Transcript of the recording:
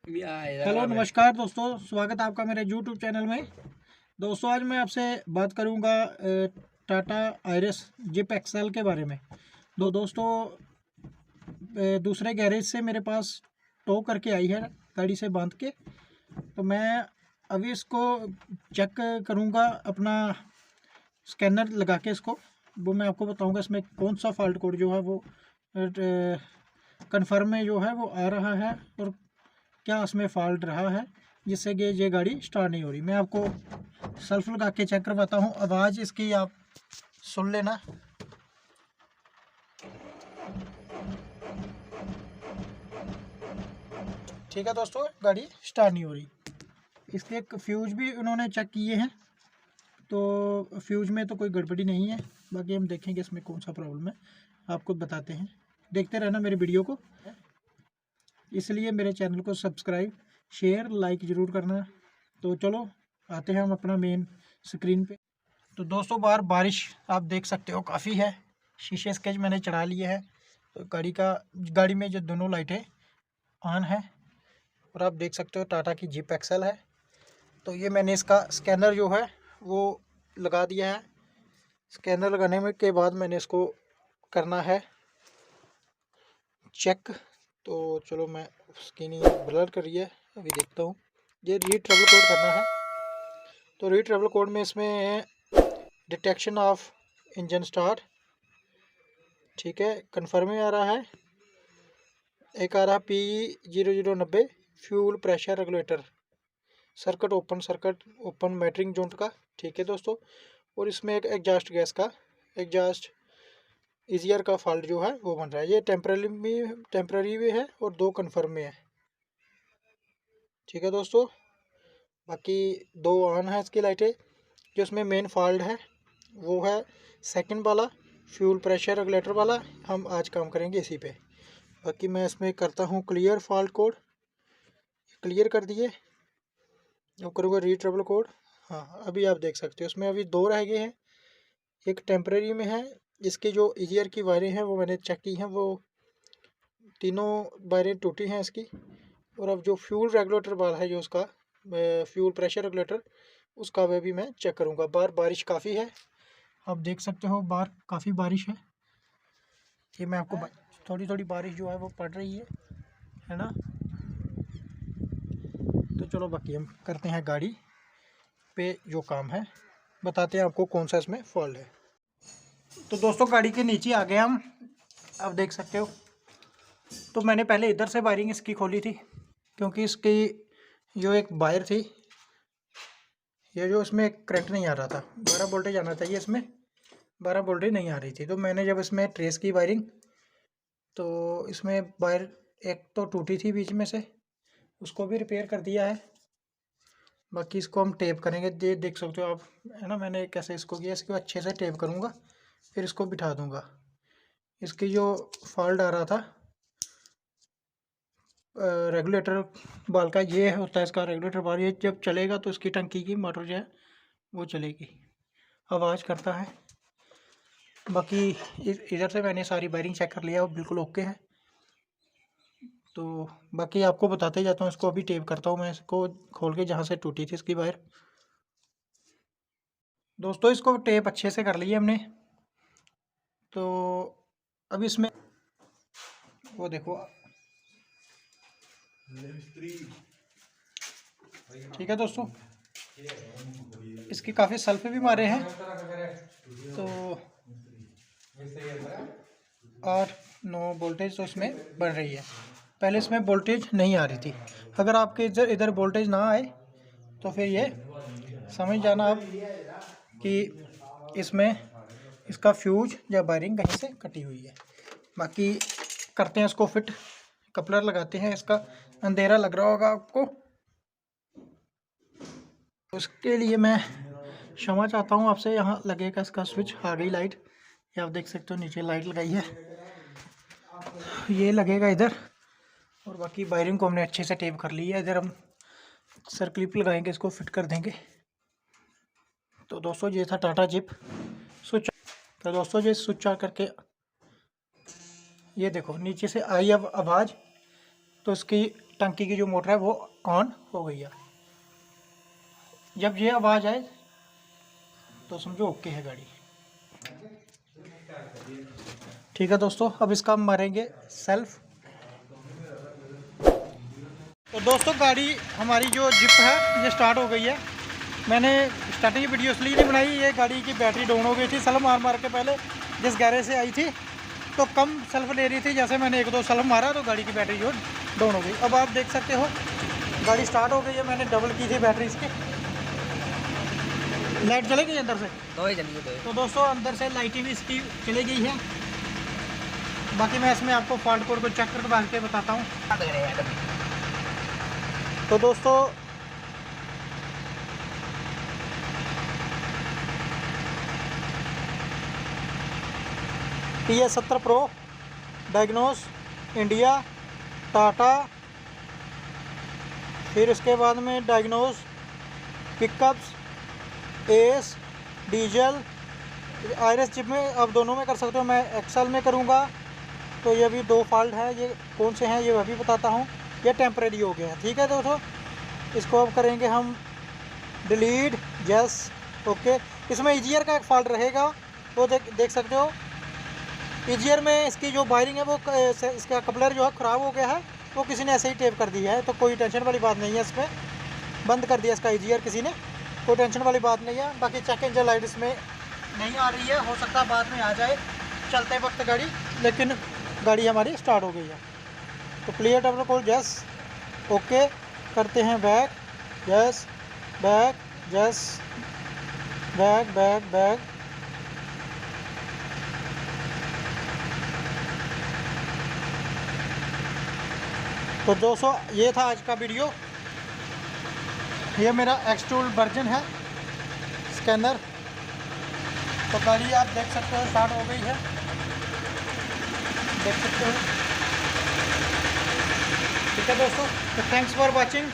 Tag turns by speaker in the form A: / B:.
A: Hello नमस्कार दोस्तों, स्वागत है आपका मेरे YouTube चैनल में। दोस्तों आज मैं आपसे बात करूंगा टाटा आइरिस जिप एक्सेल के बारे में। दोस्तों दूसरे गैरेज से मेरे पास टो करके आई है गाड़ी से बांध के, तो मैं अभी इसको चेक करूंगा अपना स्कैनर लगा के। इसको वो मैं आपको बताऊंगा इसमें कौन सा फॉल्ट कोड जो है वो कन्फर्म में जो है वो आ रहा है और क्या उसमें फॉल्ट रहा है जिससे कि ये गाड़ी स्टार्ट नहीं हो रही। मैं आपको सेल्फ लगा के चेक करवाता हूँ। आवाज़ इसकी आप सुन लेना। ठीक है दोस्तों, गाड़ी स्टार्ट नहीं हो रही। इसके एक फ्यूज भी उन्होंने चेक किए हैं, तो फ्यूज में तो कोई गड़बड़ी नहीं है। बाकी हम देखेंगे इसमें कौन सा प्रॉब्लम है, आपको बताते हैं। देखते रहना मेरे वीडियो को, इसलिए मेरे चैनल को सब्सक्राइब शेयर लाइक ज़रूर करना। तो चलो आते हैं हम अपना मेन स्क्रीन पे। तो दोस्तों बाहर बारिश आप देख सकते हो काफ़ी है। शीशे स्केच मैंने चढ़ा लिए हैं, तो गाड़ी में जो दोनों लाइटें ऑन है और आप देख सकते हो टाटा की जिप एक्सेल है। तो ये मैंने इसका स्कैनर जो है वो लगा दिया है। स्कैनर लगाने में के बाद मैंने इसको करना है चेक। तो चलो मैं स्क्रीन ब्लर कर रही है, अभी देखता हूँ। ये री ट्रैवल कोड करना है। तो री ट्रैवल कोड में इसमें डिटेक्शन ऑफ इंजन स्टार्ट, ठीक है, कन्फर्म में आ रहा है। एक आ रहा P0090 fuel pressure regulator circuit open mattering joint का, ठीक है दोस्तों। और इसमें एक एग्जॉस्ट ईजीआर का फॉल्ट जो है वो बन रहा है। ये टेम्पररी भी है और 2 कन्फर्म में है, ठीक है दोस्तों। बाकी 2 ऑन है इसकी लाइटें। जो इसमें मेन फॉल्ट है वो है सेकंड वाला फ्यूल प्रेशर रेगुलेटर वाला। हम आज काम करेंगे इसी पे। बाकी मैं इसमें करता हूँ क्लियर फॉल्ट कोड, क्लियर कर दिए। अब करूँगा री ट्रबल कोड। हाँ अभी आप देख सकते हो इसमें अभी 2 रह गए हैं, एक टेम्परेरी में है। इसकी जो ईयर की वायरें हैं वो मैंने चेक की हैं, वो तीनों वायरें टूटी हैं इसकी। और अब जो फ्यूल रेगुलेटर वाला है, जो उसका फ्यूल प्रेशर रेगुलेटर, उसका वे भी मैं चेक करूँगा। बाहर बारिश काफ़ी है, आप देख सकते हो बाहर काफ़ी बारिश है। ये मैं आपको थोड़ी थोड़ी बारिश जो है वो पड़ रही है ना। तो चलो बाकी हम करते हैं गाड़ी पे जो काम है, बताते हैं आपको कौन सा इसमें फॉल्ट है। तो दोस्तों गाड़ी के नीचे आ गए हम, आप देख सकते हो। तो मैंने पहले इधर से वायरिंग इसकी खोली थी, क्योंकि इसकी जो एक वायर थी, ये जो इसमें करंट नहीं आ रहा था, 12 वोल्टेज आना चाहिए, इसमें 12 वोल्टेज नहीं आ रही थी। तो मैंने जब इसमें ट्रेस की वायरिंग, तो इसमें वायर एक तो टूटी थी बीच में से, उसको भी रिपेयर कर दिया है। बाकी इसको हम टेप करेंगे, ये देख सकते हो आप, है ना। मैंने कैसे इसको किया, इसको अच्छे से टेप करूँगा, फिर इसको बिठा दूँगा। इसकी जो फॉल्ट आ रहा था रेगुलेटर बाल का, ये होता है इसका रेगुलेटर बाल। ये जब चलेगा तो इसकी टंकी की मोटर जो है वो चलेगी, आवाज़ करता है। बाकी इधर से मैंने सारी वायरिंग चेक कर लिया, वो बिल्कुल ओके है। तो बाकी आपको बताते जाता हूँ। इसको अभी टेप करता हूँ मैं, इसको खोल के जहाँ से टूटी थी इसकी वायर। दोस्तों इसको टेप अच्छे से कर लिया हमने। तो अब इसमें वो देखो, ठीक है दोस्तों, इसकी काफ़ी सेल्फ भी मारे हैं। तो 8-9 वोल्टेज तो इसमें बढ़ रही है। पहले इसमें वोल्टेज नहीं आ रही थी। अगर आपके इधर वोल्टेज ना आए तो फिर ये समझ जाना आप कि इसमें इसका फ्यूज या वायरिंग कहीं से कटी हुई है। बाकी करते हैं इसको फिट, कपलर लगाते हैं। इसका अंधेरा लग रहा होगा आपको, उसके लिए मैं क्षमा चाहता हूँ आपसे। यहाँ लगेगा इसका स्विच, आ गई लाइट, ये आप देख सकते हो, नीचे लाइट लगाई है, ये लगेगा इधर। और बाकी वायरिंग को हमने अच्छे से टेप कर ली है। इधर हम सर क्लिप लगाएंगे, इसको फिट कर देंगे। तो दोस्तों ये था टाटा जिप स्विच। तो दोस्तों ये स्विच ऑन करके, ये देखो नीचे से आई अब आवाज़, तो इसकी टंकी की जो मोटर है वो ऑन हो गई है। जब ये आवाज़ आए तो समझो ओके है गाड़ी। ठीक है दोस्तों, अब इसका हम मारेंगे सेल्फ। तो दोस्तों गाड़ी हमारी जो जिप है ये स्टार्ट हो गई है। मैंने स्टार्टिंग की वीडियो इसलिए नहीं बनाई, ये गाड़ी की बैटरी डाउन हो गई थी। सेल्फ मार के पहले जिस गैरेज से आई थी तो कम सेल्फ ले रही थी, जैसे मैंने 1-2 सेल्फ मारा तो गाड़ी की बैटरी जो डाउन हो गई। अब आप देख सकते हो गाड़ी स्टार्ट हो गई है। मैंने डबल की थी बैटरी इसकी। लाइट चले गई अंदर से, तो दोस्तों अंदर से लाइटें भी इसकी चली गई है। बाकी मैं इसमें आपको फॉल्ट कोड को चेक करके बताता हूँ। तो दोस्तों PS70 pro, diagnose, India, Tata, फिर इसके बाद में diagnose, pickups, S, diesel, IRS chip में आप दोनों में कर सकते हो। मैं एक्सेल में करूँगा तो ये भी 2 फॉल्ट है। ये कौन से हैं ये मैं भी बताता हूँ। ये टेम्परेरी हो गया है। ठीक है दोस्तों, इसको अब करेंगे हम डिलीट, यस, ओके। इसमें ईजीयर का एक फॉल्ट रहेगा, वो देख सकते हो। ईजीयर में इसकी जो वायरिंग है वो इसका कपलर जो है ख़राब हो गया है, वो किसी ने ऐसे ही टेप कर दी है, तो कोई टेंशन वाली बात नहीं है। इसमें बंद कर दिया इसका ईजीयर किसी ने, कोई टेंशन वाली बात नहीं है। बाकी चेक इंजन लाइट इसमें नहीं आ रही है, हो सकता है बाद में आ जाए चलते वक्त गाड़ी, लेकिन गाड़ी हमारी स्टार्ट हो गई है। तो clear terminal code, yes, okay. करते हैं back, yes, back, yes, back, back, back. तो दोस्तों ये था आज का वीडियो। ये मेरा एक्सटूल वर्जन है स्कैनर। तो गाड़ी आप देख सकते हो स्टार्ट हो गई है, देख सकते हो। ठीक है दोस्तों, तो थैंक्स फॉर वॉचिंग।